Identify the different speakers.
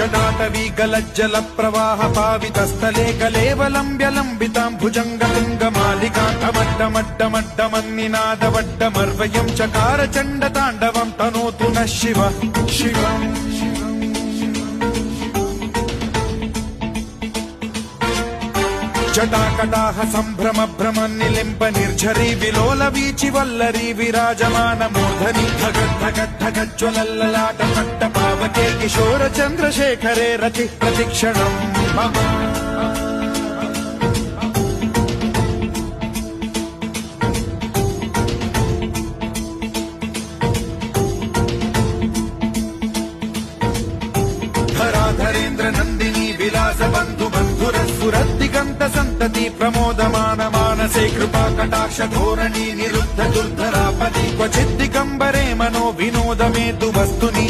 Speaker 1: जटाटवी गलज्जल प्रवाह पावितस्थले कलेवलम्ब्य लम्बितां भुजङ्गतुङ्गमालिका टमड्डमड्डमड्डमन्निनादवड्डमर्वयं चकार चण्डताण्डवं तनोतु नः शिव शिवम् जटाकटाह सम्भ्रम भ्रम निलिम्ब निर्झरी विलोल वीचि वल्लरी विराजमान मूर्धनि धगद्धगद्धगज्ज्वलल्ललाट पट्ट पावके किशोर चन्द्रशेखरे रति प्रतिक्षणम् मम धराधरेन्द्र नन्दिनी विलास बन्धु बन्धुरस्फुरद्दिगन्त सन्तति प्रमोदमान मानसे कृपा कटाक्ष धोरणी निरुद्ध दुर्धरापदि क्वचिद्दिगम्बरे मनो विनोद मेतु वस्तुनि